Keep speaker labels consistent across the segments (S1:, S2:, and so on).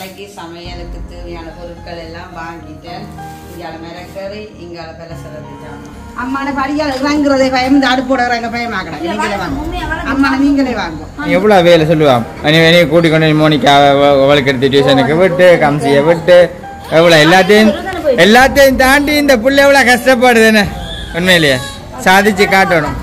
S1: நாளைக்கு சமையலுக்கு தேவையான பொருட்கள் எல்லாம் வாங்கிட்டேன். இங்கால மிளகறி, இங்கால பலசரத்து ஜாமான். அம்மான படியால் இறங்குறதை பயந்து அடுப்போட இறங்க பயமாக்கணும். நீங்களே வாங்க அம்மா, நீங்களே வாங்க.
S2: எவ்வளோ வேலை சொல்லுவான் கூட்டிக் கொண்டு மோனிக்கா அவளுக்கு எடுத்து டியூஷனுக்கு விட்டு கம்சியை விட்டு எவ்வளோ எல்லாத்தையும் தாண்டி இந்த புள்ள எவ்வளோ கஷ்டப்படுதுன்னு உண்மையிலேயே சாதிச்சு காட்டணும்.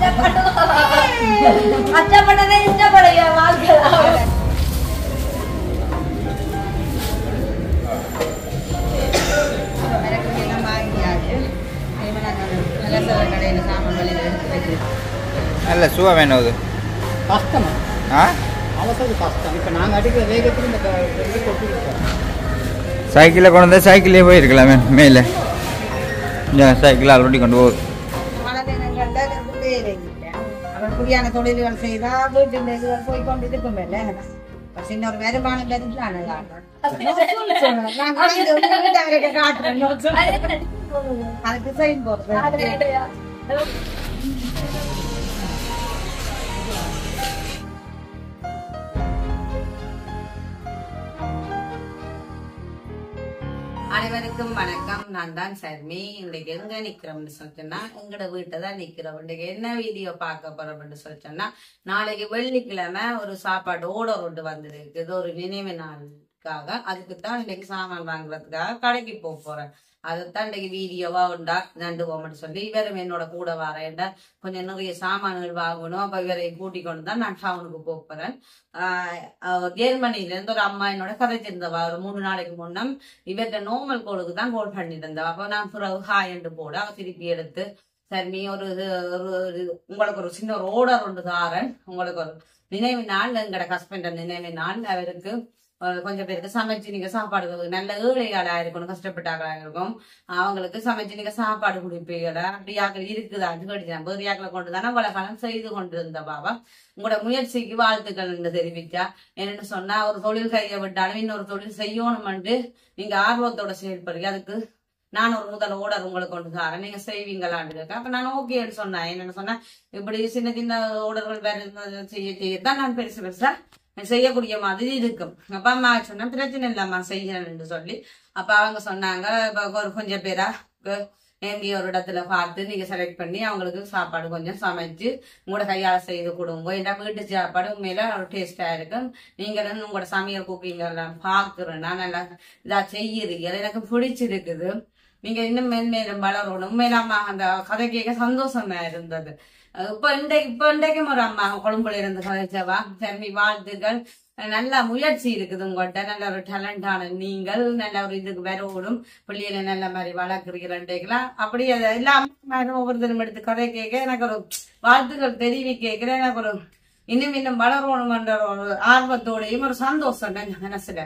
S2: நல்ல சுவா வேணும் அது
S3: கஷ்டம். அவசர கஷ்டம். இப்போ நாங்கள் அடிக்கிற வேகத்தில் இந்த கொட்டிருக்கோம்.
S2: சைக்கிளில் கொண்டு வந்தால் சைக்கிளே போயிருக்கலாமே மேலே. சைக்கிள் ஆல்ரெடி கொண்டு போகுது.
S1: குடியான தொழில்கள் செய்தா வீட்டு போய் கொண்டு இருக்கும். சின்ன ஒரு வருமானம் பெருசான அதுக்கு சைன் போடுறேன். அனைவருக்கும் வணக்கம். நான் தான் சர்மி. இன்றைக்கு எங்க நிக்கிறோம்னு சொல்லிட்டோம்னா எங்கட வீட்டை தான் நிக்கிறோம். இன்றைக்கு என்ன வீடியோ பார்க்க போறோம்னு சொல்லிட்டோம்னா, நாளைக்கு வெள்ளிக்கிழமை ஒரு சாப்பாடு ஓடர் வந்திருக்கு. இது ஒரு நினைவு நாளுக்காக. அதுக்கு தான் இன்றைக்கு சாமான் வாங்குறதுக்காக கடைக்கு போறேன். அதைத்தான் இன்றைக்கு வீடியோவா உண்டா நண்டுவோம்னு சொல்லி இவரும் என்னோட கூட வரேன்டா கொஞ்சம் நிறைய சாமான்கள் வாங்கணும். அப்ப இவரை கூட்டிக் கொண்டு தான் நான் டவுனுக்கு போறேன். ஜெர்மனில இருந்து ஒரு அம்மா என்னோட கதைச்சிருந்தவா ஒரு 3 நாளைக்கு முன்னம் இவர்கிட்ட நோமல் கோளுக்கு தான் கோல் பண்ணிட்டு இருந்தவா. அப்ப நான் பிறகு ஹாய் என்று போட அவ திருப்பி எடுத்து சரி உங்களுக்கு ஒரு சின்ன ஒரு ஓடர் ஒன்று தாரேன், உங்களுக்கு ஒரு நினைவு நாள், எங்கட ஹஸ்பண்ட் நினைவு நாள், அவருக்கு கொஞ்சம் பேருக்கு சமைச்சு நீங்க சாப்பாடு நல்ல ஏழைகளா இருக்கணும், கஷ்டப்பட்டாங்களா இருக்கும், அவங்களுக்கு சமைச்சு நீங்க சாப்பாடு குடிப்பீங்களா அப்படியாக்கள் இருக்குதான்னு கேட்டுச்சேன். பேரியாக்களை கொண்டுதானே பல காலம் செய்து கொண்டு இருந்த பாபா. உங்களோட முயற்சிக்கு வாழ்த்துக்கள் என்று தெரிவிச்சா. என்னன்னு சொன்னா ஒரு தொழில் கையை விட்டாலும் இன்னொரு தொழில் செய்யணும்னு நீங்க ஆர்வத்தோட செயல்படுறீங்க. அதுக்கு நான் ஒரு முதல் ஓடர் உங்களுக்கு கொண்டு தரேன், நீங்க செய்வீங்களான்னு கேட்க. அப்ப நான் ஓகேன்னு சொன்னேன். என்னன்னு சொன்னா இப்படி சின்ன சின்ன ஓடர்கள் வேற செய்யத்தான் நான் பெருசா செய்யக்கூடிய மாதிரி இருக்கும். அப்பா அம்மா சொன்னா பிரச்சனை இல்லம்மா செய்யணும்னு சொல்லி. அப்ப அவங்க சொன்னாங்க ஒரு கொஞ்சம் பேரா எங்கேயோ ஒரு இடத்துல பார்த்து நீங்க செலக்ட் பண்ணி அவங்களுக்கு சாப்பாடு கொஞ்சம் சமைச்சு உங்களோட கையால செய்து கொடுங்க. ஏன்னா வீட்டு சாப்பாடு உண்மையில ஒரு டேஸ்டா இருக்கும். நீங்களும் உங்களோட சமையல் குக்கிங் எல்லாம் பாக்குறேன்னா நல்லா இதா செய்யறீங்க, எனக்கு பிடிச்சிருக்குது. நீங்க இன்னும் மேன்மேலும் வளரணும். உண்மையிலாமா அந்த கதை கேட்க சந்தோஷமா இருந்தது. இப்ப இன்றைக்கும் ஒரு அம்மா கொழும்புல இருந்து கதைச்சவா. சரி, வாழ்த்துக்கள். நல்ல முயற்சி இருக்குது உங்கள்கிட்ட, நல்ல ஒரு டேலண்டான நீங்கள், நல்ல ஒரு இதுக்கு வரணும், பிள்ளைகளை நல்ல மாதிரி வளர்க்குறீங்களா. அப்படி எல்லாம் ஒவ்வொருத்தரும் எடுத்து கதை கேட்க எனக்கு ஒரு வாழ்த்துக்கள் தெரிவிக்கிறேன். எனக்கு ஒரு இன்னும் வளரணும்ன்ற ஒரு ஆர்வத்தோடையும் ஒரு சந்தோஷம் மனசுல.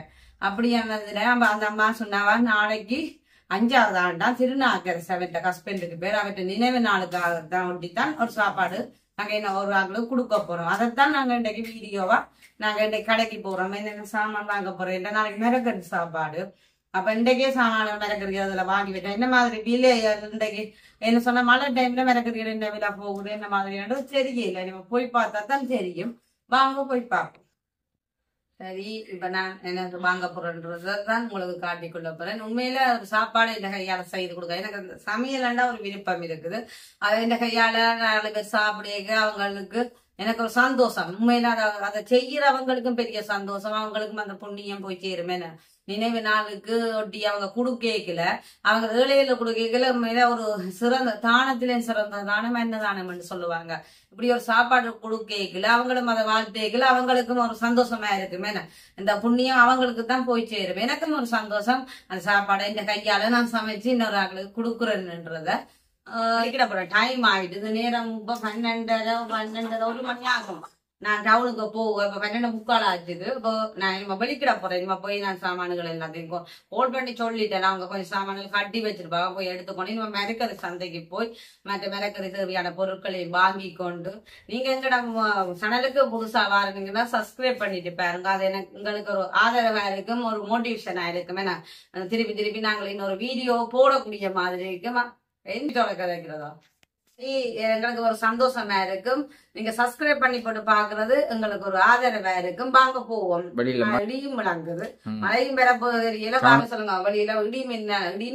S1: அப்படியானதுல அந்த அம்மா சொன்னாவா நாளைக்கு 5வது ஆண்டா திருநாக்கரசு அவர்கிட்ட ஹஸ்பண்டுக்கு பேர் அவர்கிட்ட நினைவு நாளுக்காக தான் ஒட்டித்தான் ஒரு சாப்பாடு நாங்க என்ன ஒரு ஆளுக்கு கொடுக்க போறோம். அதைத்தான் நாங்க இன்றைக்கு வீடியோவா நாங்க இன்றைக்கு கடைக்கு போறோம். என்னென்ன சாமான் வாங்க போறோம், நாளைக்கு மிளகறி சாப்பாடு. அப்ப இன்றைக்கே சாமான மிளகறி அதுல வாங்கி விட்டேன். என்ன மாதிரி விலை இன்றைக்கு என்ன சொன்ன மழை டைம்ல மிளகறி என்ன விலை போகுது என்ன மாதிரி தெரியல. நம்ம போய் பார்த்தா தான் தெரியும். வாங்க போய் பார்ப்போம். சரி, இப்ப நான் என்ன வாங்க போறேன்றதான் உங்களுக்கு காட்டிக்கொள்ள போறேன். உண்மையில ஒரு சாப்பாடு இந்த கையால செய்து கொடுக்க எனக்கு சமையலண்டா ஒரு விருப்பம் இருக்குது. அதை இந்த கையால 4 பேர் சாப்பிடுங்க, அவங்களுக்கு எனக்கு ஒரு சந்தோஷம். உண்மையில அதை செய்யறவங்களுக்கும் பெரிய சந்தோஷம், அவங்களுக்கும் அந்த புண்ணியம் போய் சேருமே. நினைவு நாளுக்கு ஒட்டி அவங்க குடுக்கல, அவங்க ஏழையில குடுக்கல. உண்மையில ஒரு சிறந்த தானத்திலே சிறந்த தானம் என்ன தானம்னு சொல்லுவாங்க. இப்படி ஒரு சாப்பாடு குடுக்கல, அவங்களும் அதை வாழ்த்தேக்கல, அவங்களுக்கும் ஒரு சந்தோஷமா இருக்குமே. இந்த புண்ணியம் அவங்களுக்கு தான் போய் சேரும். எனக்கும் ஒரு சந்தோஷம். அந்த சாப்பாடை இந்த கையால நான் சமைச்சு இன்னொரு ஆளுக்கு கொடுக்குறேன்ன்றத டைம் ஆயிடுது. நேரம் இப்ப 12 1 மணி ஆகும். நான் டவுனுக்கு போவேன். இப்ப 12:45 ஆச்சுது. இப்போ நான் வெளிக்கிட போறேன். போய் நான் சாமான்கள் எல்லாத்தையும் ஹோல்ட் பண்ணி சொல்லிட்டேன். அவங்க கொஞ்சம் சாமான்கள் கட்டி வச்சிருப்பாங்க, போய் எடுத்துக்கொண்டு நம்ம மிளகறி சந்தைக்கு போய் மற்ற மிளகறி தேவையான பொருட்களை வாங்கி கொண்டு, நீங்க எங்கட சேனலுக்கு புதுசா வாருங்கன்னா சப்ஸ்கிரைப் பண்ணிட்டு பாருங்க. அது எனக்கு உங்களுக்கு ஒரு ஆதரவா இருக்கும், ஒரு மோட்டிவேஷனா இருக்கும். ஏன்னா திருப்பி நாங்கள் இன்னொரு வீடியோ போடக்கூடிய மாதிரி இருக்குமா. எந்த கதைக்கிறதா எங்களுக்கு ஒரு சந்தோஷமா இருக்கும். நீங்க சப்ஸ்கிரைப் பண்ணி போட்டு பாக்குறது எங்களுக்கு ஒரு ஆதரவா இருக்கும். வாங்க போவோம். இடியும் விளங்குது, மழையும் பெறப்போது தெரியல. வாங்க சொல்லுங்க. வெளியில இடி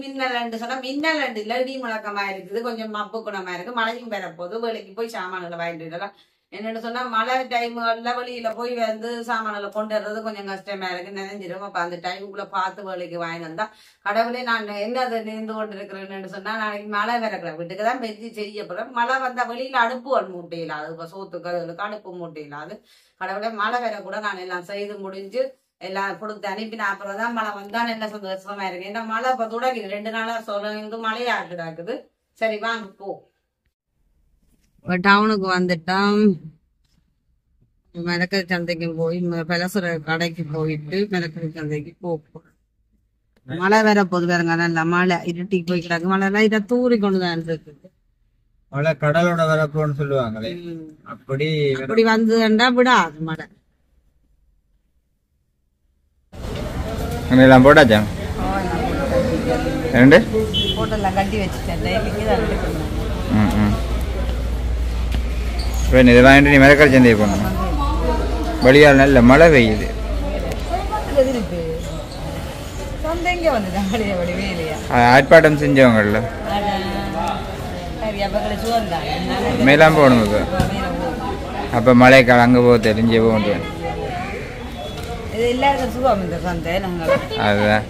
S1: மின்னல் சொன்னா மின்னல் இல்ல, இடி முழக்கமா இருக்குது. கொஞ்சம் மப்பு குணமா இருக்கு. மழையும் பெறப்போது வேலைக்கு போய் சாமான்களை வாங்கிட்டு வரலாம். என்னன்னு சொன்னா மழை டைம்ல வெளியில போய் வந்து சாமான்களை கொண்டு வர்றது கொஞ்சம் கஷ்டமா இருக்கு, நினைஞ்சிரும். அப்ப அந்த டைமுக்குள்ள பார்த்து வேலைக்கு வாங்கி வந்தா கடவுளே நான் என்னதை நின்று கொண்டு இருக்கிறேன்னு சொன்னா நாளைக்கு மழை வரக்கிறேன். வீட்டுக்கு தான் பெஞ்சு செய்ய போறேன். மழை வந்தா வெளியில அடுப்பு மூட்டையில அது இப்ப சோத்துக்கு அடுப்பு மூட்டையில அது கடவுளே மழை வர கூட நான் எல்லாம் செய்து முடிஞ்சு எல்லாம் கொடுத்து அனுப்பின அப்புறம் தான் மழை வந்தா என்ன சந்தோஷமா இருக்கு. ஏன்னா மழை இப்ப தொடங்குது, 2 நாளா சொல்ல மழையா இருக்குது. சரி வாங்க போ. டவுனுக்கு வந்துட்டோம். மிளகரி சந்தைக்கு போய் பலசுர கடைக்கு போயிட்டு மிளகரி சந்தைக்கு போப்போம். மழை வேற போது வேறங்க, நல்ல மழை இருட்டிக்கு போய் கிடக்கு. மழை எல்லாம் இதை தூரி கொண்டுதான் இருக்குது.
S2: மழை கடலோட வரப்போன்னு சொல்லுவாங்களே, அப்படி
S1: வந்துண்டா விடாது மழை.
S2: எல்லாம் போட்டாச்சா? ரெண்டு
S1: போட்டெல்லாம் கட்டி வச்சுட்டேன்.
S2: இதை வாங்கிட்டு நீ மிளகரி சந்தையை போகணும். வழியால் நல்ல மழை பெய்யுது. ஆர்ப்பாட்டம் செஞ்சவங்கள்ல மேலாம் போகணும். இப்போ அப்போ மழைக்காலம் அங்கே போக தெரிஞ்சே போக முடியும். அதுதான்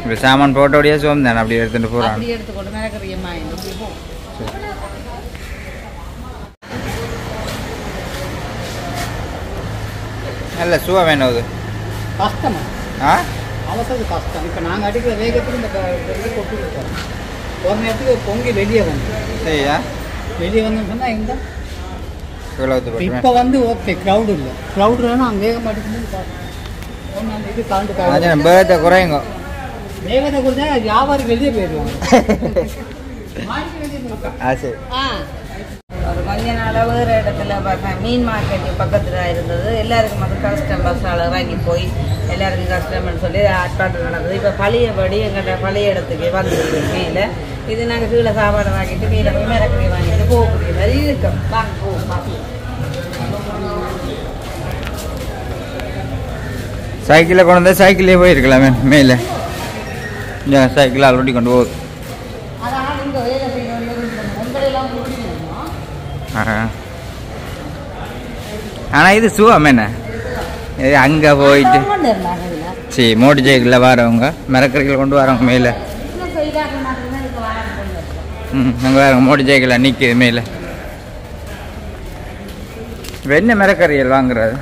S2: இப்போ சாமான் போட்டோடையே சோம் தானே அப்படி எடுத்துட்டு போகிறான். நல்ல சுவா வேணும். அது
S3: கஷ்டம், அவசரம் கஷ்டம். இப்போ நாங்கள் அடிக்கிற வேகத்துக்கு இந்த கொட்டு கொடுத்தோம். ஒரு நேரத்துக்கு பொங்கி வெளியே வந்து
S2: சரியா
S3: வெளியே வந்து சொன்னால் இந்த இப்போ வந்து ஓகே க்ரௌடு இல்லை. க்ரௌடு இல்லைன்னா அங்கே வேக மாட்டேங்குது. இது கலந்து
S2: வேகத்தை குறையுங்க.
S3: வேகத்தை கொடுத்தா வியாபாரம் வெளியே போயிடுவாங்க.
S2: சரி.
S1: ஒரு கொஞ்ச நாள் வேறு இடத்துல மீன் மார்க்கெட் பக்கத்துல இருந்தது. எல்லாருக்கும் அது கஷ்டம். பஸ்ஸால் வாங்கி போய் எல்லாருக்கும் கஷ்டம்னு சொல்லி ஆட்பாட்டு நடந்தது. இப்போ பழையபடி எங்கள்கிட்ட பழைய இடத்துக்கு வந்துருக்கு மேலே. இது நாங்கள் கீழே சாப்பாடு வாங்கிட்டு கீழே போய் மிளகரி வாங்கிட்டு போகக்கூடிய மாதிரி இருக்கோம். வாங்க போவோம்.
S2: சைக்கிளில் கொண்டு வந்தால் சைக்கிளே போயிருக்கலாமே மேலே. சைக்கிள் ஆல்ரெடி கொண்டு போகுது. ஆனா இது சுகம் என்ன, இது அங்க போயிட்டு சரி மோட்டர் சைக்கிளில் வரவங்க மிளகரிகள் கொண்டு வரவங்க மேலே. அங்கே வரவங்க மோட்டர் சைக்கிளில் நிற்கிது மேலே. என்ன மிளகரிகள் வாங்குறது?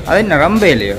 S2: அது என்ன ரொம்ப இல்லையோ?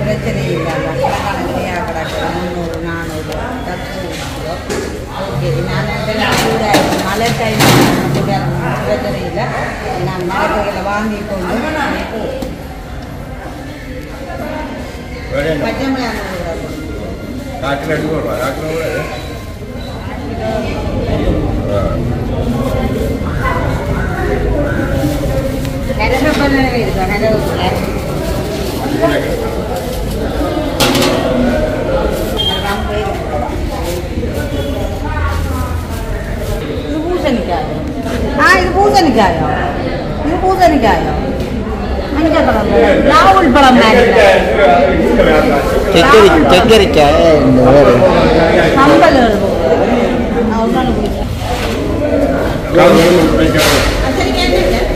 S1: பிரச்சனை இல்லை கிடக்கு 300 400 ஓகே. நான் கூட மழை டைம் கூட பிரச்சனை இல்லை. நான் மரக்கறிகளை வாங்கி கொண்டு பச்சை மிளகாய் கரகப்பல்ல இருக்கா கரகப்பல்ல இது பூசணிக்காயோ மஞ்சள் பழம் நாவல் பழம்
S2: சக்கரிக்காய்
S1: கம்பல்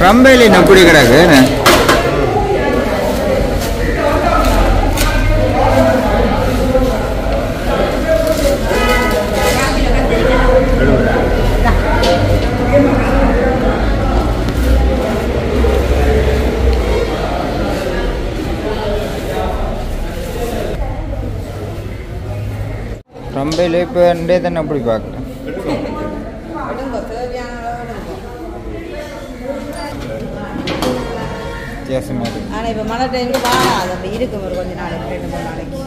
S2: ரம்பையில நப்படி கிடக்கு ரம்பையில இப்போ ரெண்டே தானே அப்படி பார்க்குறேன். வித்தியாசமாக இருக்கு.
S1: ஆனால் இப்போ மழை டைமுக்கு வாங்க அது அப்படி இருக்கும் ஒரு கொஞ்ச நாளைக்கு 2-3 நாளைக்கு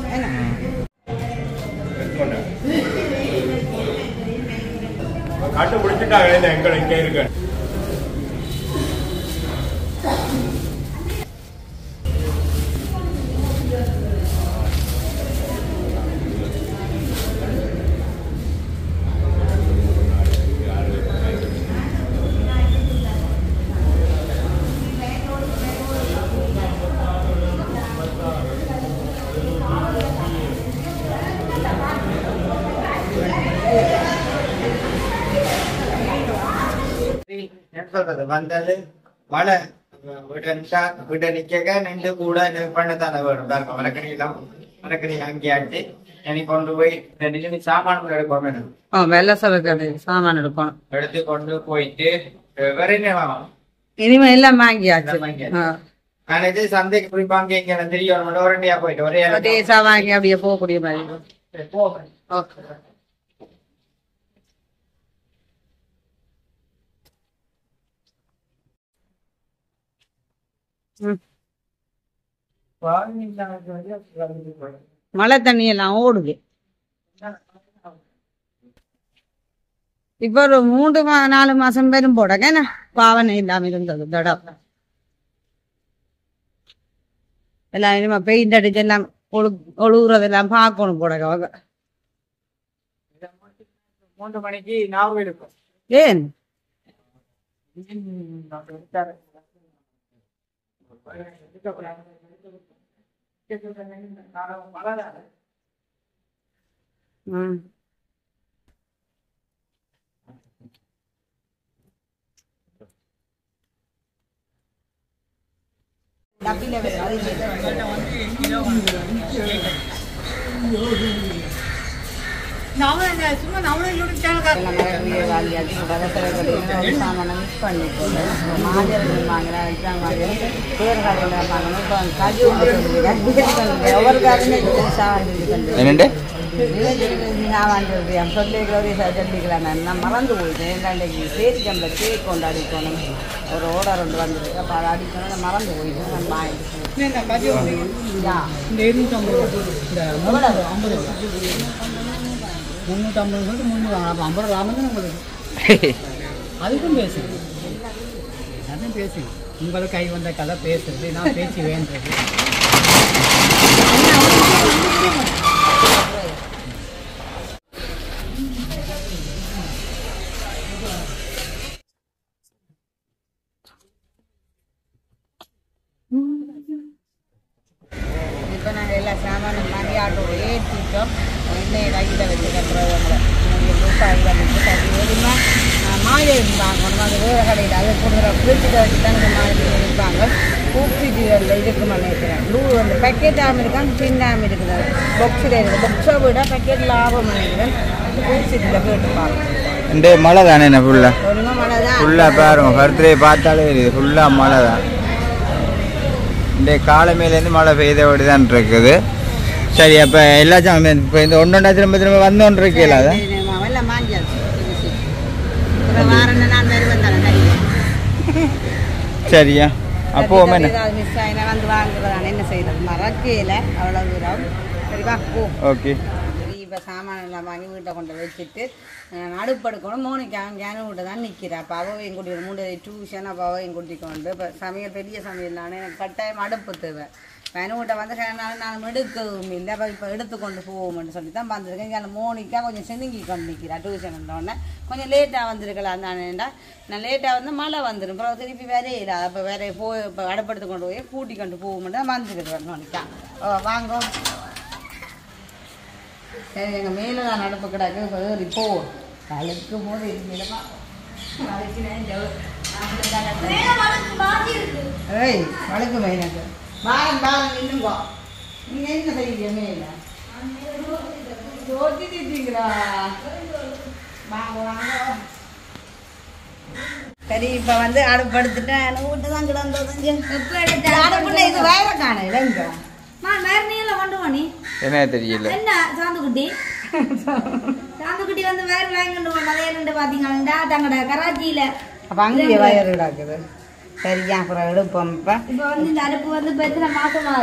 S4: காட்டு பிடிச்சிட்டாங்க எங்களை இங்கே இருக்கு.
S2: வந்தது மழை விட நிக்க நின்று கூட பண்ணத்தானே வேணும். மரக்கறி அங்கேயாட்டு எனக்கு கொண்டு போய் சாமான் எடுக்கணும்.
S1: வெள்ளை சவக்கடை சாமான் எடுக்கணும்.
S2: எடுத்து கொண்டு போயிட்டு வேற என்ன வாங்கணும்?
S1: இனிமே எல்லாம் வாங்கியாச்சு.
S2: நான் இது சந்தைக்கு போய் வாங்கி இங்க தெரியும் ஒரேடியா போயிட்டு ஒரே
S1: வாங்கி அப்படியே போகக்கூடிய மாதிரி
S2: போவேன்.
S1: மழை தண்ணி எல்லாம் ஓடுது. இப்ப ஒரு 3-4 மாசம் பேரும் போடங்க பாவனை இல்லாம இருந்தது தடம் எல்லாம் இனிமே பெயிண்ட் அடிச்சு எல்லாம் ஒழுகுறதெல்லாம் பார்க்கணும் போடங்க.
S2: 3 மணிக்கு நாவல் இருக்கும்.
S1: ஏன் மறந்து போயிட்டேன். பேரிக்கம்பளை கேக் கொண்டு அடிக்கணும். ஒரு ஓடர் ஒன்று வந்துருக்கு. அப்போ அதை அடிக்கணும். மறந்து போயிட்டேன். நான்
S3: அதுக்கும் பேசு அதுவும் பேசு. உங்களுக்கு கை வந்த கதை பேசுறது நான் பேச்சு வேண்டது.
S1: இப்போ நாங்கள் எல்லா சாமானும் மாதிரி ஆட்டோட ஏற்றிட்டோம். இன்னும் கையில் வச்சுக்கிறவங்களை ரூபாயில் எதுவுமே மாலை வாங்கணும். அது வேறு கடையில் அதை கொடுக்குற ஃப்ரிட்ஜில் வச்சு தான் இந்த மாதிரி இருப்பாங்க. பூப்பிட்டிகளில் இருக்குன்னு நினைக்கிறேன். அந்த பேக்கெட்டாகவும் இருக்காங்க சின்னாமல் இருக்குது. பாக்ஸில் இருக்குது. பாக்ஸை விட பேக்கெட் லாபம் நினைக்கிறேன். பூப்பிட்டியில் கேட்டுப்பாங்க.
S2: இந்த மழை தானே என்ன ஃபுல்லா
S1: ஒருமா மழைதான்
S2: ஃபுல்லா பாருங்க பர்த்டே பார்த்தாலே தெரியுது ஃபுல்லா மழை தான். இந்த காலமையிலேருந்து மழை பெய்தபடி தான் இருக்குது. சரி அப்போ எல்லா இப்போ இந்த ஒன்றொண்டா திரும்ப திரும்ப வந்தோன்னு இருக்கல அதை
S1: வெள்ளம் மாஞ்சாச்சு வாரம் நான் வருவேன் தானே
S2: சரியா அப்போ என்ன
S1: மிஸ் ஆகினா வந்து வாங்குறதானே என்ன செய்யறது மறக்கையில் அவ்வளோ தூரம் சரிப்பா போ
S2: ஓகே.
S1: இப்போ சாமான் எல்லாம் வாங்கி வீட்டை கொண்டு வச்சுட்டு அடுப்படுக்கணும் மோனிக்கா அங்கேயான வீட்டை தான் நிற்கிறேன் அப்போ அவையும் கூட்டிட்டு 3 டியூஷன் அப்போ அவையும் கூட்டிக் கொண்டு இப்போ சமையல் பெரிய சமையல் தானே எனக்கு கட்டாயம் அடுப்பு தேவை வேணும் வீட்டை வந்து நான் எடுக்கவும் இல்லை அப்போ இப்போ எடுத்துக்கொண்டு போவோம்னு சொல்லி தான் வந்திருக்கேன் இங்கே மோனிக்கா கொஞ்சம் செதுங்கி கொண்டு நிற்கிறேன் டியூஷன் கொஞ்சம் லேட்டாக வந்திருக்கலாம் தானேண்டா நான் லேட்டாக வந்து மழை வந்துடும் அப்புறம் திருப்பி வேறே இல்லை அப்போ வேற போய் இப்போ அடுப்படுத்து கொண்டு போய் கூட்டி கொண்டு போவோம்னு தான் வந்துருக்கிறேன் மோனிக்கா வாங்க சரி எங்கள் மேலே தான் நடப்பு கிடக்கு இப்போ தலைக்கு போது இருக்கிறமா ஏய் வழக்கு எனக்கு வாரம் நின்றுங்கோ நீங்கள் என்ன செய்வீங்க மேலே ஓட்டிட்டீங்களா வாங்க வாங்க சரி இப்போ வந்து அடுப்படுத்துட்டேன் வீட்டு தான் கிடந்தது அடுப்புல இது வேற காண இல்லைங்க
S5: வேற நீல கொண்டு போனி
S2: என்ன தெரியல
S5: என்ன சாந்துக்குட்டி சாந்துக்குட்டி வந்து வேற வாங்கிட்டு போனதே ரெண்டு பாத்தீங்கன்னா தங்கட கராச்சியில
S1: அப்ப அங்கேயே வயர் கிடக்குது சரியா அப்புறம் எடுப்போம்
S5: இப்ப வந்து இந்த அடுப்பு வந்து இப்ப எத்தனை மாசமா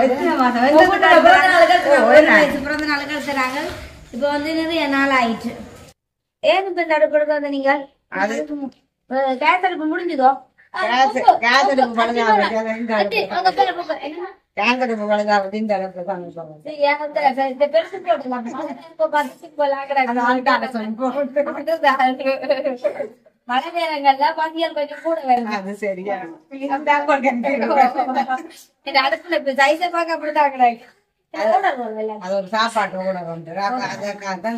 S5: பிறந்த நாளுக்கு தராங்க இப்ப வந்து நிறைய நாள் ஆயிடுச்சு ஏன் இப்ப இந்த அடுப்பு எடுக்க வந்து நீங்க கேஸ் அடுப்பு முடிஞ்சதோ மழை நேரங்கள்ல பசியல் கொஞ்சம் கூட வருது அடுப்புல இப்ப சைஸ பாக்க அப்படிதான் கிடையாது
S1: அது ஒரு சாப்பாட்டு கூட கொண்டு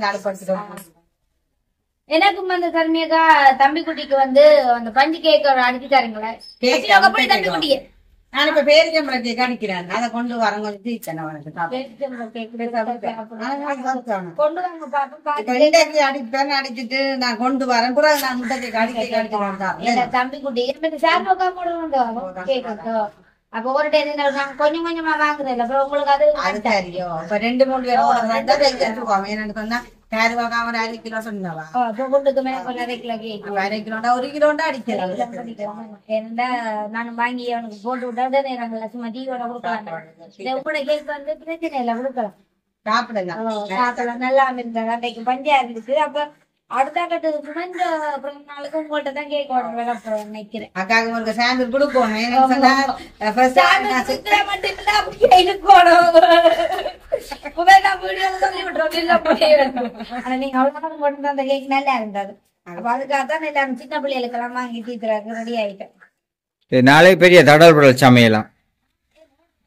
S1: அடுப்படுத்துட்டு
S5: எனக்கும் அந்த சர்மியக்கா தம்பி குட்டிக்கு வந்து அந்த பஞ்சு கேக் அடிச்சு தருங்களேன் தம்பி குட்டிக்கு
S1: நான் இப்ப பேரிச்சம்பழம் கேக் அடிக்கிறேன் அதை கொண்டு வரங்க தீச்சனை
S5: கொண்டு வாங்க பாப்பா
S1: அடிப்பேன் அடிச்சுட்டு நான் கொண்டு வரேன் கூட நான் முட்டை கேக் அடிக்கிறேன்
S5: தம்பி குட்டி சார்பக்கா போடுவோம் கேக் அப்ப ஒரு டைம் நாங்க கொஞ்சம் கொஞ்சமா வாங்குறேன் அப்புறம் உங்களுக்கு அது
S1: தெரியும் இப்ப 2-3 பேர் என்னன்னு சொன்னா கேரவாக்கா ஒரு 1/2 கிலோ சொன்னவா
S5: கொண்டுக்கு மேல 1/2 கிலோ கேக்
S1: 1/2 கிலோண்டா 1 கிலோண்டா அடிக்கலாம்
S5: ஏன்னா நானும் வாங்கி அவனுக்கு போட்டு விட்டா நாங்க சும்மா டீயோட கொடுக்கலாம் கூட கேக் வந்து பிரச்சனை இல்லை கொடுக்கலாம் சாப்பிடலாம் நல்லா இருந்தாங்க அன்றைக்கு பஞ்சா இருந்துச்சு அப்ப அடுத்த கட்டத்துக்கு இந்த நாளுக்கு உங்கள்கிட்ட தான் கேக் ஆர்டர் நினைக்கிறேன்
S1: அக்காவுக்கு ஒரு சாம்பிள் கொடுக்கணும்
S5: நீங்க அவ்வளவு மட்டும் அந்த கேக் நல்லா இருந்தது அப்ப அதுக்காக தான் எல்லாரும் சின்ன பிள்ளைகளுக்கு எல்லாம் வாங்கி தீத்துறாங்க ரெடி ஆயிட்டேன்
S2: நாளை பெரிய தடல்புடல் சமையலாம்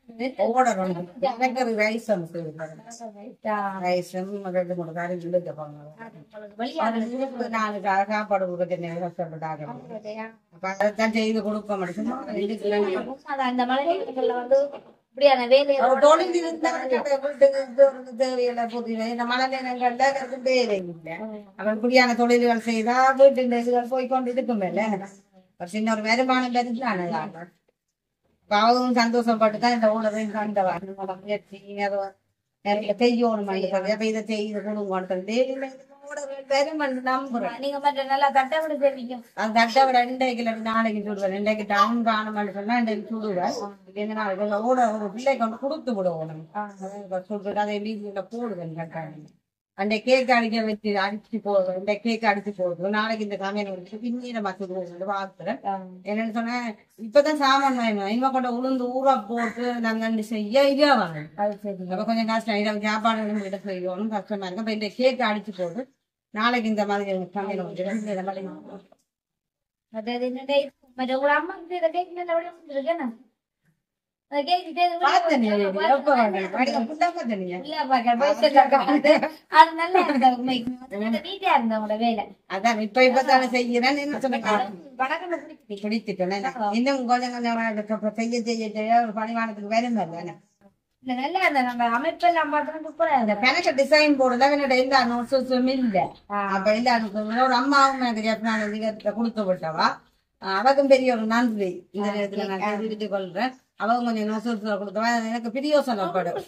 S1: சாப்பாடு செய்து கொடுக்க
S5: அந்த மலைகள்ல வந்து இப்படியான
S1: மழை நேரங்கள்ல வேலை இல்லை அவன் இப்படியான தொழில்கள் செய்தா வீட்டு போய்கொண்டு இருக்கும் சின்ன ஒரு வருமானம் பெருசான பாவம் சந்தோஷப்பட்டுதான் இந்த ஊழலையும் கண்டவா முயற்சி நிறைய செய்யணும் இதை செய்து கொடுங்க நம்புறேன்
S5: நீங்க மட்டும் நல்லா தட்டை விட தெரிவிக்கும்
S1: அந்த தட்டை விட 2 நாளைக்கு சுடுவேன் 2 டவுன் காணும்னு சொன்னா 2 சுடுவேன் 2 நாளைக்கு ஒரு பிள்ளை கொண்டு கொடுத்து விடுவோம் சுடுறது அதை வீட்டுல போடுவேன் கட்டாயம் அந்த கேக் அடிக்க வச்சு அடிச்சு போடுவோம் இந்த கேக் அடிச்சு போடுவோம் நாளைக்கு இந்த சமையல் வச்சு பின்னீரமா சுடுவோம் பாக்குறேன் என்னன்னு சொன்னா இப்பதான் சாமான் வேணும் இனிமே கொண்ட உளுந்து ஊற போட்டு நாங்க செய்ய இதா வாங்க அப்ப கொஞ்சம் கஷ்டம் இதை சாப்பாடு இட செய்யணும் கஷ்டமா இருக்கு அப்ப இந்த கேக் அடிச்சு போட்டு நாளைக்கு இந்த மாதிரி சமையல் வச்சு
S5: அம்மா இருக்கேன்
S1: அதான் இப்ப இப்பதான செய்யறேன் பிடித்துட்டேன் இன்னும் கொஞ்சம் கொஞ்சம் செய்ய செய்ய செய்ய ஒரு பணிவானத்துக்கு வேணும் தானே
S5: இல்ல நல்லா இருந்த நம்ம அமைப்பெல்லாம் பார்த்தோம் சூப்பரா இருந்த
S1: எனக்கு டிசைன் போடுறதா என்னோட எல்லா நோட்ஸும் இல்ல. அப்ப எல்லா ஒரு அம்மாவும் எனக்கு ஜெப்னால கொடுத்து விட்டவா. அவக்கும் பெரிய ஒரு நன்றி இந்த நேரத்துல நான் தெரிவித்துக் கொள்றேன். அவங்க கொஞ்சம் நோட்ஸ் கொடுத்தவா எனக்கு பிரியோசனப்படும்.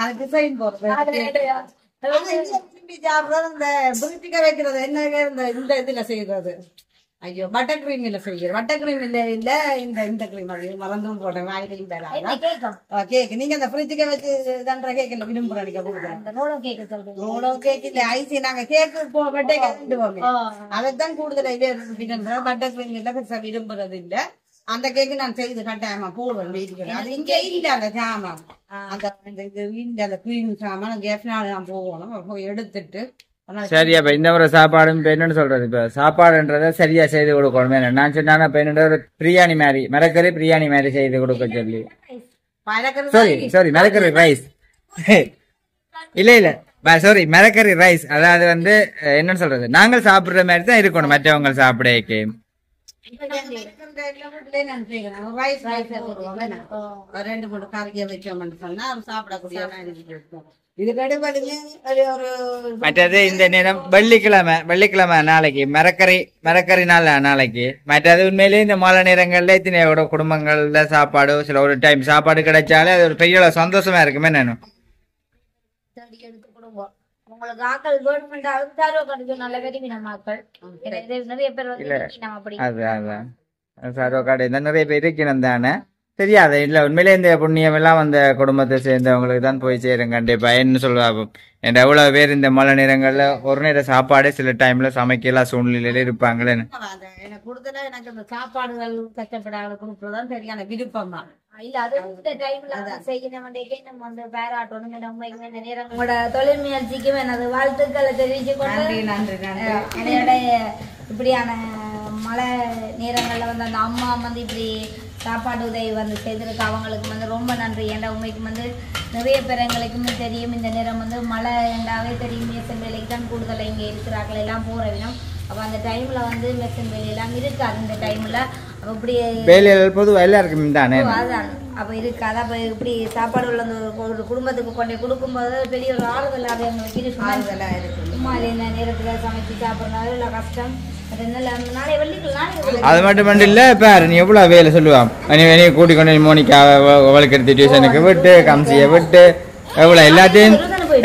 S1: அது டிசைன் போடுறது இந்த பிரிட்டிக்க வைக்கிறது என்ன இந்த இதுல செய்யறது. ஐயோ பட்டர் கிரீம் இல்ல செய்யறது. பட்டர் கிரீம் இல்ல இந்த கிரீம் மறந்தும் போட்டேன். கேக் நீங்க அந்த ஃப்ரிட்ஜுக்கு வச்சு தண்ட கேக் இல்ல விரும்புற ரோலோ கேக் இல்ல ஐசி நாங்க கேக்கு பட்டே கண்டுவோமே அதைத்தான் கூடுதல் பட்டர் கிரீம் இல்ல பெருசா விரும்புறது இல்ல. அந்த கேக்கு நான் செய்து கட்டாயமா போடுவேன் வீட்டுக்கு. அது இங்க இல்ல அந்த சாமான் அந்த கிரீம் சாமான் கேப்னால நான் போகணும். போய் எடுத்துட்டு
S2: சரி. அப்ப இந்த ஒரு சாப்பாடும் இப்ப என்னன்னு சொல்றது, இப்ப சாப்பாடுன்றத சரியா செய்து கொடுக்கணும். நான் சொன்னா இப்ப என்னோட ஒரு பிரியாணி மாதிரி மிளகறி பிரியாணி மாதிரி செய்து கொடுக்க சொல்லி சாரி மிளகறி ரைஸ் இல்ல சாரி மிளகறி ரைஸ். அதாவது வந்து என்னன்னு சொல்றது, நாங்கள் சாப்பிடுற மாதிரி தான் இருக்கணும் மற்றவங்க சாப்பிடக்கு.
S1: ரெண்டு மூணு கறியை வச்சோம்னு சொன்னா சாப்பிடக்கூடிய
S2: மற்றது இந்த நேரம் வெள்ளிக்கிழமை நாளைக்கு மரக்கறி நாளைக்கு. மற்றது உண்மையிலேயே இந்த மழை நேரங்கள்ல இத்தனையோட குடும்பங்கள்ல சாப்பாடு சில ஒரு டைம் சாப்பாடு கிடைச்சாலே அது ஒரு பெரிய சந்தோஷமா இருக்குமே. நானும்
S5: உங்களுக்கு ஆக்கள் கவர்மெண்ட் தருவ கிடைக்கும் நல்ல விரும்பின மக்கள் நிறைய பேர் வந்து
S2: அதான் சர்வ கடை நிறைய பேர் இருக்கணும் தானே. தெரியாது இல்ல உண்மையிலே இந்த புண்ணியம் எல்லாம் அந்த குடும்பத்தை சேர்ந்தவங்களுக்கு தான் போய் சேரும் கண்டிப்பா. என்ன சொல்லுவாங்க என் எவ்வளவு பேர் இந்த மழை நேரங்கள்ல ஒரு நேரம் சாப்பாடு சில டைம்ல சமைக்கலாம் சூழ்நிலையில இருப்பாங்களே.
S1: எனக்கு கொடுத்தல எனக்கு அந்த சாப்பாடுகள் கஷ்டப்படாத கொடுக்கறதுதான் சரியான விருப்பம் தான்.
S5: இல்ல அது இந்த டைம்ல செய்யணும் நம்ம வந்து பேராட்டணும். நம்ம இந்த நேரம் உங்களோட தொழில் முயற்சிக்கும் எனது வாழ்த்துக்களை தெரிவிச்சு கொண்டு என்னுடைய இப்படியான மழை நேரங்கள்ல வந்து அந்த அம்மா வந்து இப்படி சாப்பாடு உதவி வந்து செய்திருக்கு. அவங்களுக்கு வந்து ரொம்ப நன்றி. ஏன்டா உண்மைக்கு வந்து நிறைய பேர் எங்களுக்குமே தெரியும் இந்த நேரம் வந்து மழை ஏண்டாவே தெரியும். மேசன் வேலைக்கு தான் கூடுதலை இங்கே இருக்கிறார்கள் எல்லாம் போகிற வினம். அப்போ அந்த டைம்ல வந்து மேசன் வேலையெல்லாம் இருக்காது. அந்த டைம்ல அப்போ இப்படி
S2: பொதுவாக எல்லாருக்கும் தானே
S5: அதான் அப்போ இருக்காது. அப்போ இப்படி சாப்பாடு உள்ள ஒரு குடும்பத்துக்கு கொண்டு கொடுக்கும்போது பெரிய ஒரு ஆறுதலாக எங்களுக்கு இருக்கு. சும்மா இந்த நேரத்தில் சமைச்சு சாப்பிட்றதுனால இல்லை கஷ்டம்.
S2: அது மட்டும் இல்ல பாரு நீ எவ்வளவு வேலை சொல்லுவான். நீ கூட்டிக் கொண்டு மோனிகா அவளுக்கு எடுத்து டியூஷனுக்கு விட்டு கம்சிய விட்டு எவ்வளவு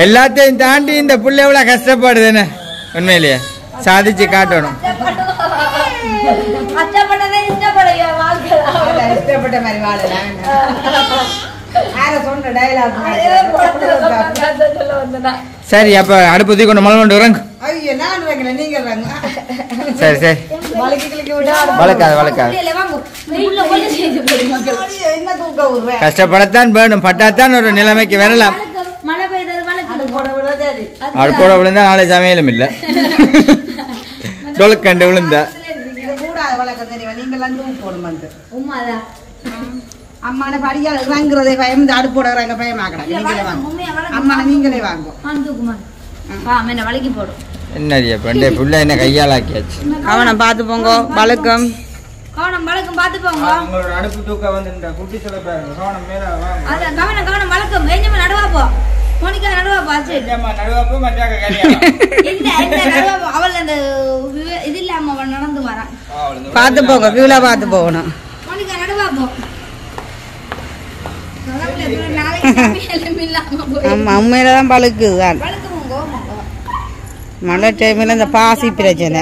S2: எல்லாத்தையும் தாண்டி இந்த புள்ள எவ்வளவு கஷ்டப்படுதுன்னு உண்மையிலேயே சாதிச்சு காட்டணும்.
S1: இஷ்டப்பட்ட மாதிரி வாழலாம்.
S2: சரி அப்ப அடுப்பு தூக்கி கொண்டு மழை கொண்டு வரங்க. சரி சரி வளர்க்காது கஷ்டப்படத்தான் வேணும். பட்டாத்தான் ஒரு நிலைமைக்கு வரலாம். அடுப்போட விழுந்தா நாளை சமையலும் இல்ல டொலக்கண்டு விழுந்தா
S1: அம்மான படியால் வாங்குறதே பயம். இந்த அடுப்போட வராங்க பயமாக்கணும். அம்மான நீங்களே வாங்குவோம்.
S5: வளைக்கி போடும்
S2: என்னடியா பண்டே புள்ள என்ன கையாலாக்கியாச்சு.
S1: கவனம் பார்த்து போங்க. வழக்கம்
S5: கவனம் வழக்கம் பார்த்து போங்க.
S2: உங்களோட அடுப்பு தூக்க வந்து குட்டி சொல்ல பாருங்க. கவனம் மேல வாங்க.
S5: அத கவனம் வழக்கம். ஏஞ்சமா நடுவா போ. மோனிகா நடுவா பாச்சு.
S2: ஏஞ்சமா நடுவா போ மச்சாக்க கரியா.
S5: இல்ல நடுவா அவள் அந்த இது இல்லாம அவன் நடந்து வரான்.
S1: பார்த்து போங்க. வியூல பார்த்து போகணும்.
S5: மோனிகா நடுவா போ.
S1: ஆமா உண்மையிலதான் பழுக்குதான். மழை டைம்ல இந்த பாசி பிரச்சனை.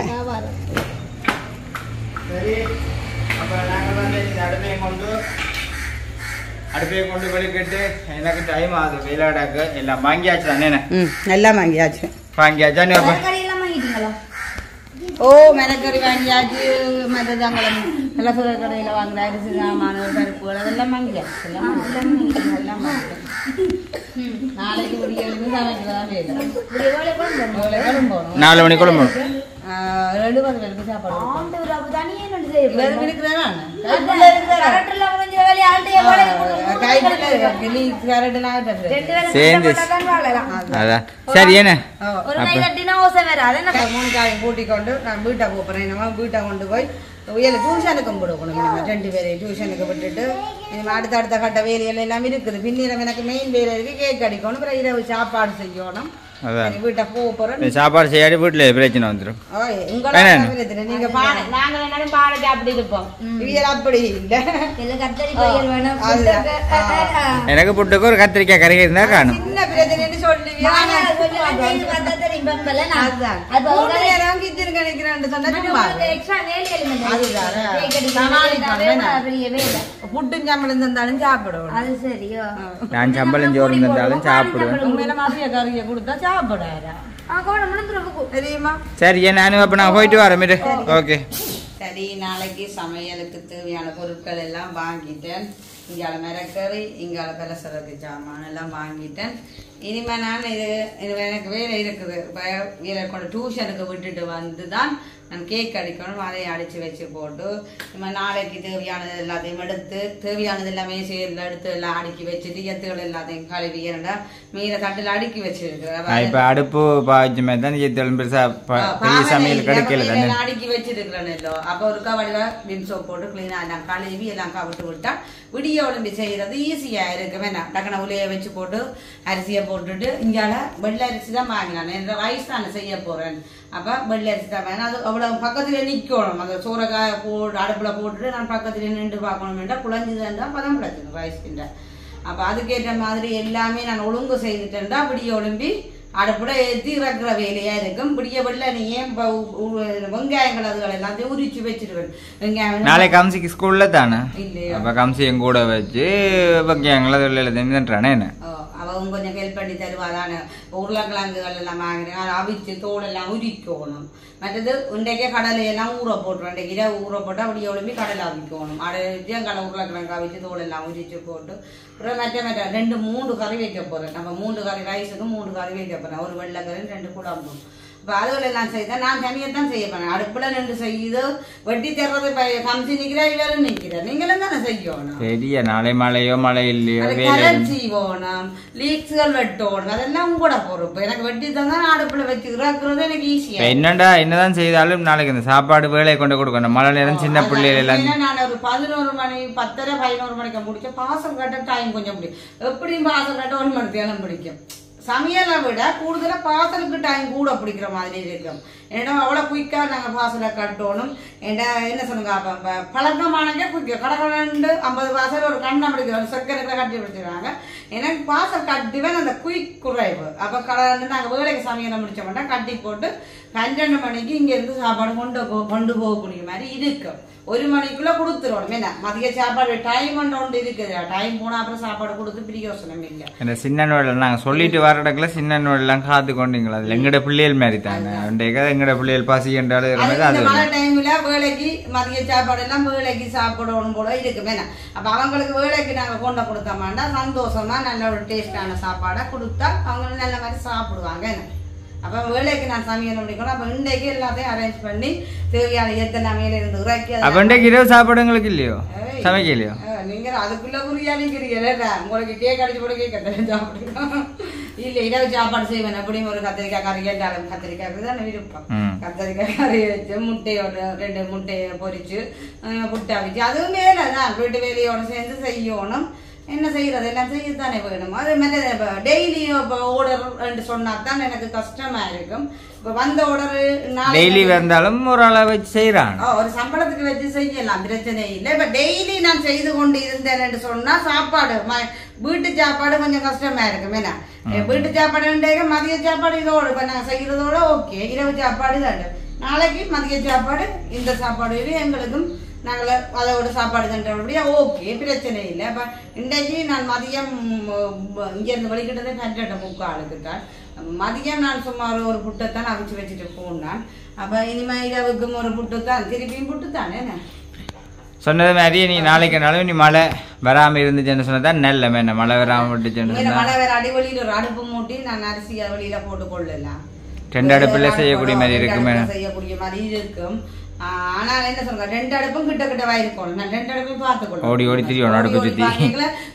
S2: அடுப்பையை கொண்டு வெளிக்கிட்டு எனக்கு டைம் ஆகுது. வெயிலாடாக்கு எல்லாம் வாங்கியாச்சு தானே.
S1: எல்லாம் வாங்கியாச்சு.
S5: வாங்கிட்டீங்களா?
S1: ஓ மெனக்கறி வாங்கியாச்சு. மற்றதாங்களும் எல்லாம் சுகர் கடையில வாங்கின அரிசி சாமான பருப்புகள் அதெல்லாம் வாங்கியாச்சு. எல்லாம் நாளைக்கு ஒரு 7 சமைக்கிறதான் வேணும்.
S2: 4 மணி குழம்பு
S1: 2 பேருக்கு சாப்பாடு
S2: சேர்ந்து அதான் சரி. என்ன
S5: ஓசை வேற அதென்ன
S1: 3 காயும் கூட்டிக் கொண்டு நான் வீட்டை போறேன். நம்ம வீட்டை கொண்டு போய் உயல டியூஷனுக்கும் கொடுக்கணும். நம்ம 2 பேரையும் டியூஷனுக்கு விட்டுட்டு இனிமே அடுத்த கட்ட வேலைகள் எல்லாம் இருக்குது. பின்னிரம் எனக்கு மெயின் வேலை இருக்கு. கேக் அடிக்கணும், அப்புறம் இரவு சாப்பாடு செய்யணும். வீட்டை போறேன்.
S2: சாப்பாடு செய்யாடி வீட்டுல பிரச்சனை வந்துடும்.
S1: நீங்க நாங்க வேணாலும் பாட அப்படி இருப்போம். இவியல் அப்படி இல்ல.
S2: எனக்கு புட்டுக்கு ஒரு கத்திரிக்காய் கறி இருந்தா காணும்.
S1: சின்ன பிரச்சனைன்னு சொல்லுவீங்க. புட்டும் சம்பளம் தந்தாலும் சாப்பிடுவோம்.
S2: நான் சம்பளம் சோறு தந்தாலும் சாப்பிடுவேன்.
S1: மதிய கறியை கொடுத்தா சாப்பிடாரா தெரியுமா?
S2: சரி நானும் அப்ப நான் போயிட்டு வரேன். ஓகே
S1: சரி, நாளைக்கு சமையலுக்கு தேவையான பொருட்கள் எல்லாம் வாங்கிட்டேன். இங்கால மிரக்கறி, இங்கால பலசரக்கு சாமான் எல்லாம் வாங்கிட்டேன். இனிமே நான் இது எனக்கு வேலை இருக்குது. வேலை கொண்டு டியூஷனுக்கு விட்டுட்டு வந்துதான் நான் கேக் அடிக்கணும். அதையும் அடிச்சு வச்சு போட்டு நம்ம நாளைக்கு தேவையானது எல்லாத்தையும் எடுத்து தேவையானது எல்லாமே சேர்ல எடுத்து எல்லாம் அடுக்கி வச்சுட்டு எத்துகள் எல்லாத்தையும் கழுவி ஏன்னா மீத தட்டுல அடுக்கி வச்சிருக்கிறேன்.
S2: இப்ப அடுப்பு பாய்ச்சி மாதிரி தான் சமையல் கிடைக்கல தானே
S1: அடுக்கி வச்சிருக்கிறேன். அப்ப ஒரு கவடிவா விம் சோப் போட்டு கிளீனா எல்லாம் கழுவி எல்லாம் கவிட்டு விட்டா விடிய உடம்பு செய்யறது ஈஸியா இருக்கு. வேணாம் டக்குன உலைய வச்சு போட்டு அரிசியை போட்டுட்டு இங்கால வெள்ளை அரிசி தான் வாங்கினான். என்ற வயசு தானே செய்ய போறேன். அப்ப வெள்ளை அரிசி தான் வேணும். அது அவ்வளவு பக்கத்துல நிக்கணும். அந்த சோறக்காய போட்டு அடுப்புல போட்டுட்டு நான் பக்கத்துல நின்று பார்க்கணும். குழஞ்சுதான் பதம் பிடிக்கணும் ரைஸ்கின்ற. அப்ப அதுக்கேற்ற மாதிரி எல்லாமே நான் ஒழுங்கு செய்துட்டேன்டா விடிய ஒழும்பி அடுப்புட ஏற்றி இறக்குற வேலையா இருக்கும். விடிய வெள்ள நீ ஏன் வெங்காயங்கள் அதுகள் எல்லாத்தையும் உரிச்சு வச்சிருவேன். வெங்காயம்
S2: நாளை கம்சிக்கு ஸ்கூல்ல தானே இல்லையா? அப்ப கம்சியும் கூட வச்சு வெங்காயங்கள் அதுல என்ன
S1: அவங்க கொஞ்சம் ஹெல்ப் பண்ணி தருவாதான. உருளைக்கிழங்குகள் எல்லாம் வாங்கினேன். அதை அவிச்சு தோல் எல்லாம் உரிக்கணும். மற்றது இன்றைக்கே கடலையெல்லாம் ஊற போட்டுருவோம். இன்றைக்கு இரவு ஊற போட்டு அப்படியே ஒழும்பி கடலை அவிக்கணும். அடைச்சு கடலை உருளைக்கிழங்கு அவிச்சு தோல் எல்லாம் உரிச்சு போட்டு அப்புறம் மற்ற 2-3 கறி வைக்க போறேன். நம்ம 3 கறி ரைஸுக்கு 3 கறி வைக்க போறேன். ஒரு வெள்ளைக்கறி 2 குழம்பு. இப்ப அதுல எல்லாம் செய்தேன். நான் தனியத்தான் செய்ய போறேன். அடுப்புல 2 செய்து வெட்டி தர்றது கம்சி நிக்கிறா இவரும் நிக்கிறேன். நீங்களும் தானே செய்யணும்.
S2: சரியா நாளை மழையோ மழை இல்லையோ
S1: செய்வோம். லீக்ஸ்கள் வெட்டணும். அதெல்லாம் கூட பொறுப்பு. எனக்கு வெட்டி தந்தா அடுப்புல வச்சு இறக்குறது எனக்கு ஈஸியா.
S2: என்னடா என்னதான் செய்தாலும் நாளைக்கு இந்த சாப்பாடு வேலையை கொண்டு கொடுக்கணும். மழை நேரம் சின்ன பிள்ளைகள் எல்லாம்
S1: நான் ஒரு 11 மணி 10:30-11 மணிக்கு முடிச்ச பாசம் கட்ட டைம் கொஞ்சம் பிடிக்கும். எப்படியும் பாசம் கட்ட 1 மணி நேரம் பிடிக்கும். சமையலை விட கூடுதலா பாசலுக்கு டைம் கூட பிடிக்கிற மாதிரி இருக்கும். ஏன்னா அவ்வளவு குயிக்கா நாங்க பாசலை கட்டணும். என்ன சொல்லுங்க பழக்கமானங்க குயிக்க கடற்கண்டு 50 பாசல் ஒரு கண்ணம் பிடிக்கிற ஒரு செகண்டுக்குள்ள கட்டி பிடிச்சிருக்காங்க. எனக்கு பாசல் கட்டிவேன் அந்த குயிக் குறைவு. அப்ப கடந்து நாங்க வேலைக்கு சமையலை முடிச்ச மாட்டோம். கட்டி போட்டு 12 மணிக்கு இங்க இருந்து சாப்பாடு கொண்டு போகக்கூடிய மாதிரி இருக்கும். 1 மணிக்குள்ள கொடுத்துருவோம். என்ன மதிய சாப்பாடு டைம் ஒன்று இருக்குது. டைம் போனா அப்புறம் சாப்பாடு கொடுத்து பிரியோசனம் இல்லை.
S2: இந்த சின்ன நோயில நாங்க சொல்லிட்டு வரடக்குல சின்ன நோயெல்லாம் காத்து கொண்டீங்களா? அதுல எங்கட பிள்ளைகள் மாதிரி தாங்க. எங்கட பிள்ளைகள் பசி என்றாலும்
S1: மழை டைம்ல வேலைக்கு மதிய சாப்பாடு எல்லாம் வேலைக்கு சாப்பிடணும் போல இருக்கு. வேணா அப்ப அவங்களுக்கு வேலைக்கு நாங்க கொண்டு கொடுத்தோம்னா சந்தோஷமா நல்ல ஒரு டேஸ்டான சாப்பாடை கொடுத்தா அவங்க நல்ல மாதிரி சாப்பிடுவாங்க. அப்ப வேலைக்கு நான் சமையல் முடிக்கணும். அப்ப இன்றைக்கு எல்லாத்தையும் அரேஞ்ச் பண்ணி தேவையான எத்தனை மேல இருந்து இறக்கி
S2: இரவு சாப்பாடுங்களுக்கு இல்லையோ சமைக்கலையோ
S1: நீங்க அதுக்குள்ள புரியாதுங்கிறீங்க. உங்களுக்கு கேக் அடிச்சு போட கேட்க சாப்பிடுங்க இல்ல இரவு சாப்பாடு செய்வேன். எப்படியும் ஒரு கத்திரிக்காய் கறி கேட்டாலும் கத்திரிக்காய் தானே விருப்பம். கத்திரிக்காய் கறி வச்சு முட்டையோட 2 முட்டையை பொரிச்சு புட்டை வச்சு அதுவும் மேலதான் வீட்டு வேலையோட சேர்ந்து செய்யணும். என்ன செய்யறது எல்லாம் செய்யத்தானே வேணும். அது மாதிரி டெய்லி ஆர்டர் சொன்னாதான் எனக்கு கஷ்டமா இருக்கும். இப்ப வந்த ஆர்டர்
S2: டெய்லி வந்தாலும் ஒரு அளவு வச்சு செய்யறாங்க.
S1: ஒரு சம்பளத்துக்கு வச்சு செய்யலாம், பிரச்சனை இல்லை. இப்ப டெய்லி நான் செய்து கொண்டு இருந்தேன்னு சொன்னா சாப்பாடு வீட்டு சாப்பாடு கொஞ்சம் கஷ்டமா இருக்கும். என்ன வீட்டு சாப்பாடு மதிய சாப்பாடு இதோட இப்ப நான் செய்யறதோட ஓகே. இரவு சாப்பாடு தான். நாளைக்கு மதிய சாப்பாடு இந்த சாப்பாடு எங்களுக்கும் நாங்கள அதோட சாப்பாடு தண்டபடியா ஓகே, பிரச்சனை இல்லை. அப்ப இன்றைக்கு நான் மதியம் இங்க இருந்து வலிக்கிட்டதே 12:45 மதியம் நான் சுமார் ஒரு புட்டைத்தான் அவிச்சு வச்சுட்டு போனான். அப்ப இனிமே இரவுக்கும் ஒரு புட்டுத்தான், திருப்பியும் புட்டுத்தானே.
S2: சொன்னது மாதிரி நீ நாளைக்குனாலும் நீ மழை வராம இருந்துச்சுன்னு சொன்னதான் நல்ல மேன மழை வராம விட்டுச்சுன்னு
S1: மழை வேற அடிவழியில ஒரு அடுப்பு மூட்டி நான் அரிசி வெளியில போட்டு கொள்ளலாம்.
S2: 2 அடுப்புல செய்யக்கூடிய மாதிரி இருக்கும்.
S1: செய்யக்கூடிய மாதிரி இருக்கும். ஆனா என்ன சொல்ற 2 அடுப்பும் கிட்ட கிட்டவா இருக்கணும். நான் 2 அடுப்பையும் பார்த்துக்கணும்.
S2: ஓடி ஓடி திரியும் அடுப்பு சுத்தி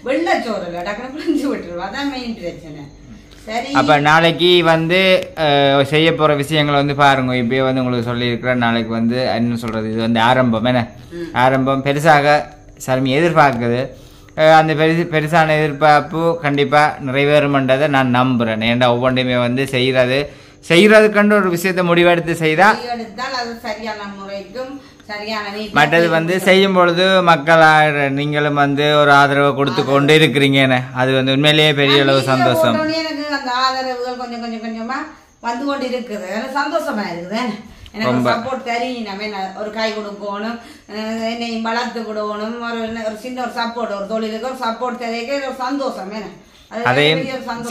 S1: வெள்ளச்சோறு இல்ல டக்குனு புரிஞ்சு விட்டுருவா. அதான் மெயின் பிரச்சனை.
S2: அப்ப நாளைக்கு வந்து செய்ய போற விஷயங்களை வந்து பாருங்க. இப்பயே வந்து உங்களுக்கு சொல்லியிருக்கிறேன். நாளைக்கு வந்து என்ன சொல்றது, இது வந்து ஆரம்பம் என்ன ஆரம்பம் பெருசாக சர்மி எதிர்பார்க்குது. அந்த பெருசான எதிர்பார்ப்பு கண்டிப்பா நிறைவேறும்ன்றதை நான் நம்புறேன். ஏன்டா ஒவ்வொன்றையுமே வந்து செய்யறதுக்கண்டு ஒரு விஷயத்தை முடிவெடுத்து செய்தா
S1: அது சரியான முறைக்கும்
S2: மற்றது வந்து செய்யும் பொழுது மக்களாக நீங்களும் வந்து ஒரு ஆதரவை கொடுத்து கொண்டு இருக்கிறீங்கன்னு அது வந்து உண்மையிலேயே பெரிய அளவு சந்தோஷம்.
S1: எனக்கு அந்த ஆதரவுகள் கொஞ்சம் கொஞ்சம் கொஞ்சமா வந்து கொண்டு இருக்குது, சந்தோஷமா இருக்குது. எனக்கு சப்போர்ட் தரி, நம்ம ஒரு கை கொடுக்கணும், என்னையும் வளர்த்து கொடுக்கணும், ஒரு சின்ன ஒரு சப்போர்ட், ஒரு தொழிலுக்கு ஒரு சப்போர்ட் தரைக்க ஒரு சந்தோஷம்.
S2: அதையும்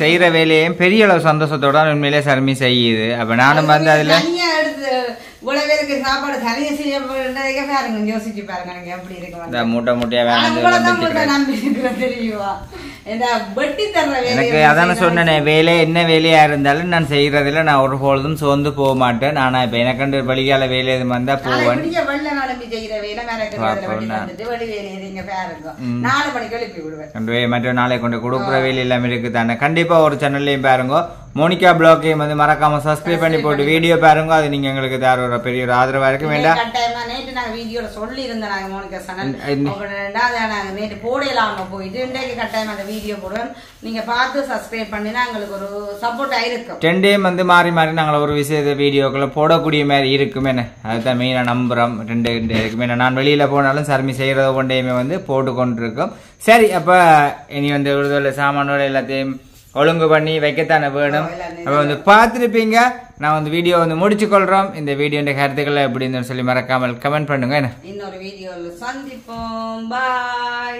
S2: செய்யற வேலையையும் பெரிய அளவு சந்தோஷத்தோட உண்மையிலே சர்மி செய்யுது. அப்ப நானும் வந்து அதுல
S1: எடுத்து இவ்வளவு பேருக்கு சாப்பாடு தனியா செய்ய பாருங்க, யோசிச்சு பாருங்க எனக்கு எப்படி இருக்கு.
S2: மூட்டை மூட்டையா
S1: வேணும் தெரியுமா,
S2: எனக்கு அதான சொன்னேன், வேலை என்ன வேலையா இருந்தாலும் நான் செய்யறதுல நான் ஒரு பொழுதும் சோர்ந்து போக மாட்டேன். நானா இப்ப எனக்கு வழிகால வேலை எது வந்தா போவேன். மற்ற நாளை கொண்டு கொடுக்குற வேலை எல்லாமே இருக்கு தானே. கண்டிப்பா ஒரு சேனல்லையும் பாருங்க, மோனிகா பிளாக்கையும் வந்து மறக்காம சப்ஸ்கிரைப் பண்ணி போட்டு வீடியோ பாருங்க. அது நீங்க எங்களுக்கு தர ஒரு பெரிய ஒரு ஆதரவா இருக்க வேண்டாம்.
S1: நேற்று நாங்க வீடியோல சொல்லி இருந்தோம், நாங்க மோனிகா சேனல் நேற்று போடலாம போயிட்டு இன்றைக்கு கட்டாயமா அந்த வீடியோ போடுவோம். நீங்க பார்த்து சப்ஸ்கிரைப் பண்ணினா எங்களுக்கு ஒரு சப்போர்ட் ஆயிருக்கும்.
S2: 10 டே வந்து மாறி மாறி நாங்கள் ஒரு விஷயத்தை வீடியோக்களை போடக்கூடிய மாதிரி இருக்குமே. அதுதான் மெயினா நம்புறோம். 2 இருக்குமே. நான் வெளியில போனாலும் சர்மி செய்யறத கொண்டையுமே வந்து போட்டு கொண்டு இருக்கோம். சரி, அப்ப இனி வந்து விடுதலை சாமானோட எல்லாத்தையும் ஒழுங்கு பண்ணி வைக்கத்தானே வேணும். அப்ப வந்து பார்த்துருப்பீங்க. நான் வந்து வீடியோ வந்து முடிச்சு கொள்றோம். இந்த வீடியோ கருத்துக்களை எப்படின்னு சொல்லி மறக்காமல் கமெண்ட் பண்ணுங்க.
S1: இன்னொரு வீடியோல சந்திப்போம். பாய்.